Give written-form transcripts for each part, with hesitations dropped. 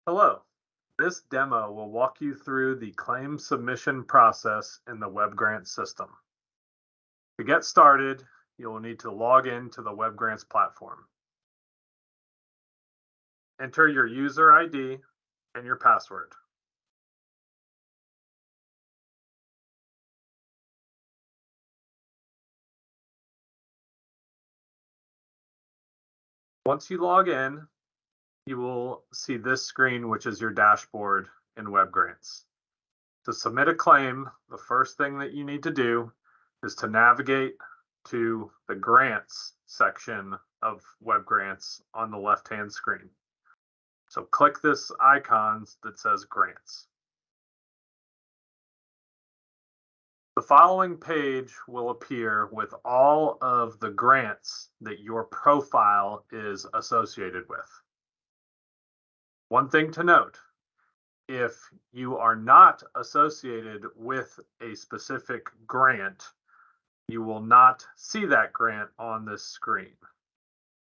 Hello. This demo will walk you through the claim submission process in the WebGrants system. To get started, you will need to log in to the WebGrants platform. Enter your user ID and your password. Once you log in, you will see this screen, which is your dashboard in WebGrants. To submit a claim, the first thing that you need to do is to navigate to the Grants section of WebGrants on the left-hand screen. So click this icon that says Grants. The following page will appear with all of the grants that your profile is associated with. One thing to note, if you are not associated with a specific grant, you will not see that grant on this screen.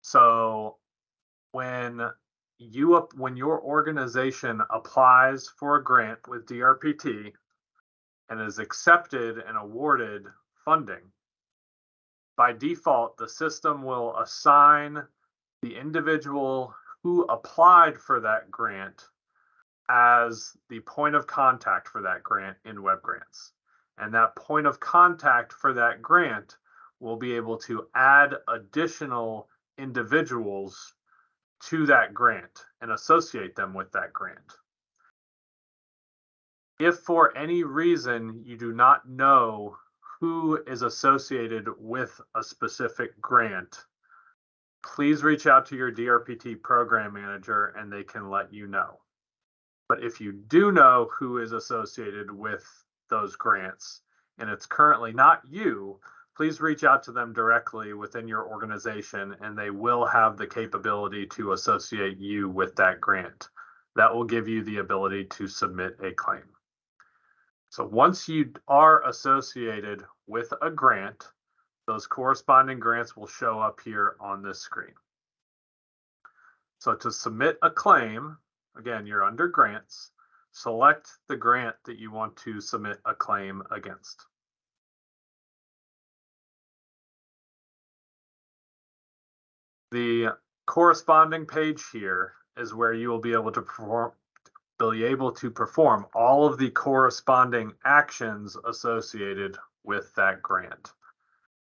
So when your organization applies for a grant with DRPT and is accepted and awarded funding, by default, the system will assign the individual who applied for that grant as the point of contact for that grant in WebGrants. And that point of contact for that grant will be able to add additional individuals to that grant and associate them with that grant. If for any reason you do not know who is associated with a specific grant, please reach out to your DRPT program manager and they can let you know. But if you do know who is associated with those grants and it's currently not you, please reach out to them directly within your organization and they will have the capability to associate you with that grant. That will give you the ability to submit a claim. So once you are associated with a grant, those corresponding grants will show up here on this screen. So to submit a claim, again, you're under grants, select the grant that you want to submit a claim against. The corresponding page here is where you will be able to perform all of the corresponding actions associated with that grant.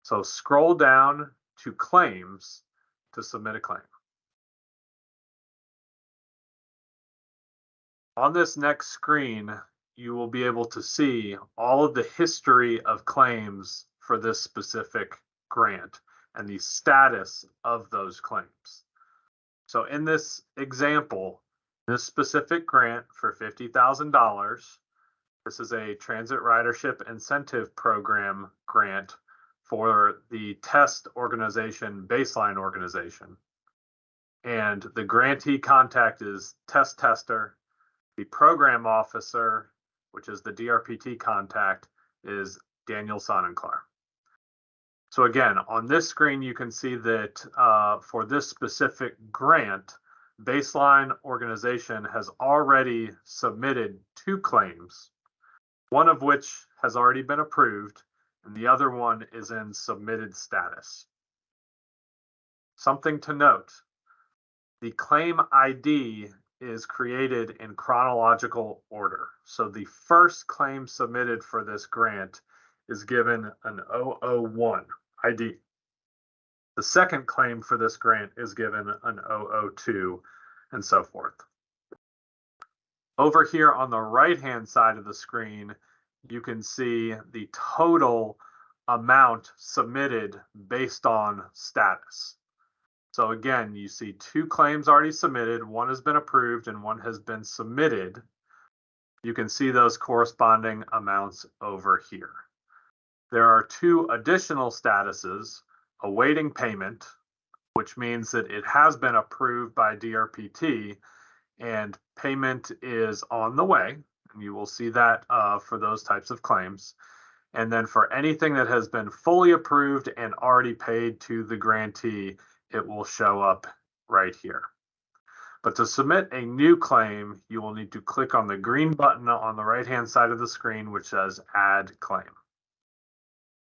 So scroll down to claims to submit a claim. On this next screen, you will be able to see all of the history of claims for this specific grant and the status of those claims. So in this example, this specific grant for $50,000, this is a Transit Ridership Incentive Program grant for the test organization, baseline organization. And the grantee contact is test tester. The program officer, which is the DRPT contact, is Daniel Sonnenklar. So again, on this screen, you can see that for this specific grant, baseline organization has already submitted 2 claims, one of which has already been approved, and the other one is in submitted status. Something to note, the claim ID is created in chronological order. So the first claim submitted for this grant is given an 001 ID. The second claim for this grant is given an 002 and so forth. Over here on the right-hand side of the screen, you can see the total amount submitted based on status. So again, you see 2 claims already submitted, one has been approved and one has been submitted. You can see those corresponding amounts over here. There are 2 additional statuses, awaiting payment, which means that it has been approved by DRPT and payment is on the way. And you will see that for those types of claims. And then for anything that has been fully approved and already paid to the grantee, it will show up right here. But to submit a new claim, you will need to click on the green button on the right-hand side of the screen, which says Add Claim.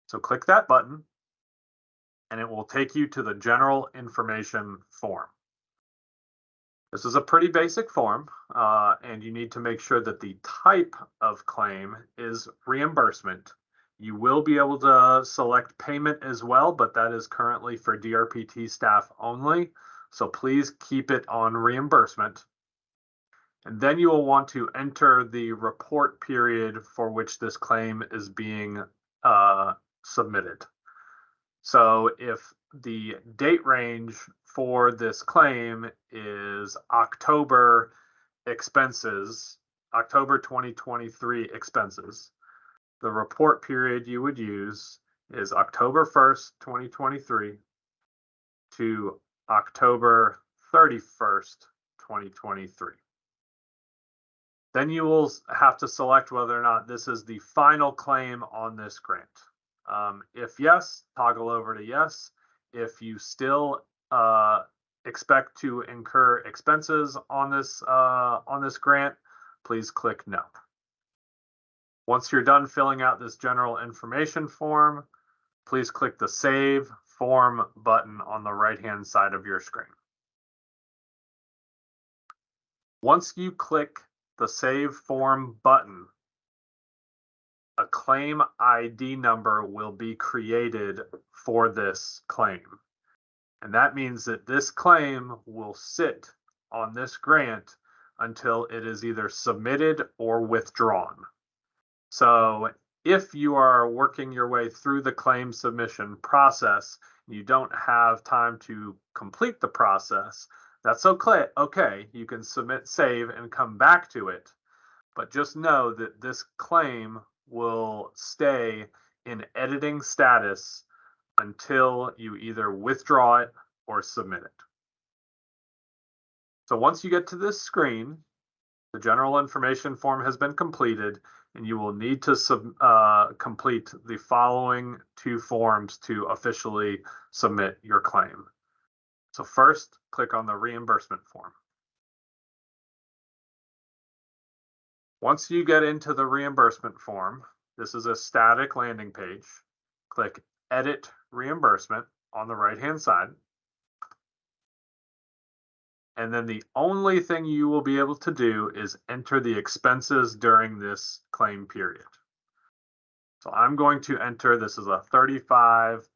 So click that button, and it will take you to the General Information form. This is a pretty basic form, and you need to make sure that the type of claim is reimbursement. You will be able to select payment as well, but that is currently for DRPT staff only. So please keep it on reimbursement. And then you will want to enter the report period for which this claim is being submitted. So if the date range for this claim is October expenses, October 2023 expenses, the report period you would use is October 1st, 2023 to October 31st, 2023. Then you will have to select whether or not this is the final claim on this grant. If yes, toggle over to yes. If you still expect to incur expenses on this grant, please click no. Once you're done filling out this general information form, please click the Save Form button on the right-hand side of your screen. Once you click the Save Form button, a claim ID number will be created for this claim. And that means that this claim will sit on this grant until it is either submitted or withdrawn. So if you are working your way through the claim submission process, you don't have time to complete the process, that's okay. Okay, you can submit, save, and come back to it. But just know that this claim will stay in editing status until you either withdraw it or submit it. So once you get to this screen, the general information form has been completed, and you will need to complete the following two forms to officially submit your claim. So first, click on the reimbursement form. Once you get into the reimbursement form, this is a static landing page. Click Edit Reimbursement on the right-hand side. And then the only thing you will be able to do is enter the expenses during this claim period. So I'm going to enter, this is a 35,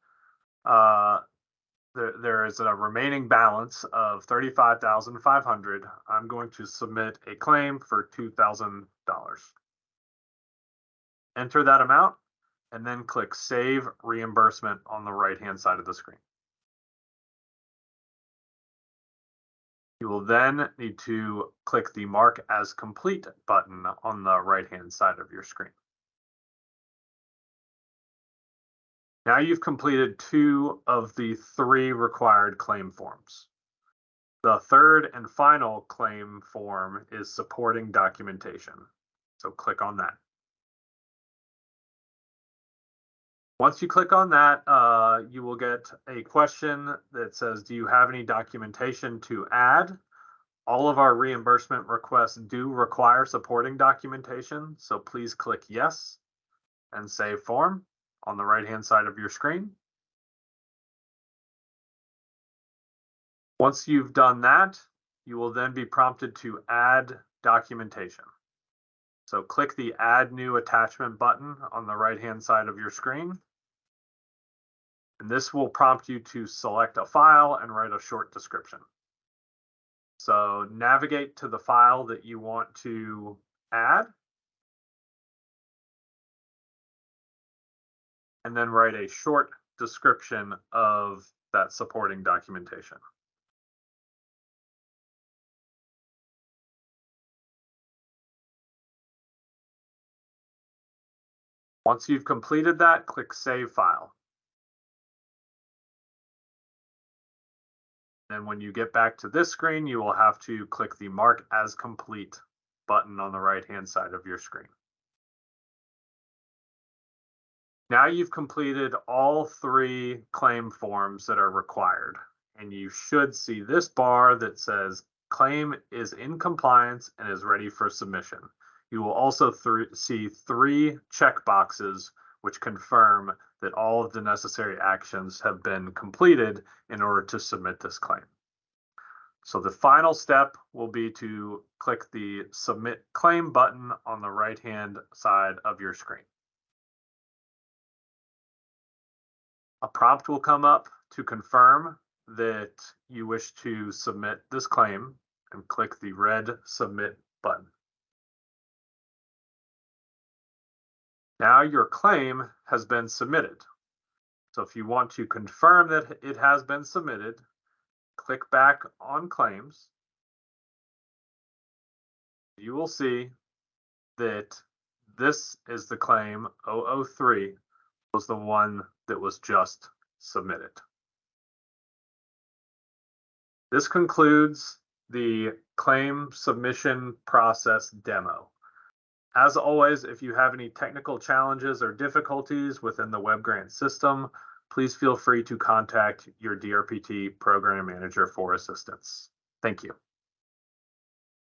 there is a remaining balance of 35,500. I'm going to submit a claim for $2,000. Enter that amount and then click Save Reimbursement on the right-hand side of the screen. You will then need to click the Mark as Complete button on the right-hand side of your screen. Now you've completed 2 of the 3 required claim forms. The third and final claim form is supporting documentation. So click on that. Once you click on that, you will get a question that says, do you have any documentation to add? All of our reimbursement requests do require supporting documentation, so please click yes and save form on the right-hand side of your screen. Once you've done that, you will then be prompted to add documentation. So click the Add New Attachment button on the right-hand side of your screen. And this will prompt you to select a file and write a short description. So navigate to the file that you want to add, and then write a short description of that supporting documentation. Once you've completed that, click Save File. And when you get back to this screen, you will have to click the Mark as Complete button on the right-hand side of your screen. Now you've completed all 3 claim forms that are required, and you should see this bar that says claim is in compliance and is ready for submission. You will also see 3 checkboxes which confirm that all of the necessary actions have been completed in order to submit this claim. So the final step will be to click the Submit Claim button on the right-hand side of your screen. A prompt will come up to confirm that you wish to submit this claim, and click the red Submit button. Now your claim has been submitted. So if you want to confirm that it has been submitted, click back on Claims. You will see that this is the claim 003, was the one that was just submitted. This concludes the claim submission process demo. As always, if you have any technical challenges or difficulties within the WebGrants system, please feel free to contact your DRPT program manager for assistance. Thank you.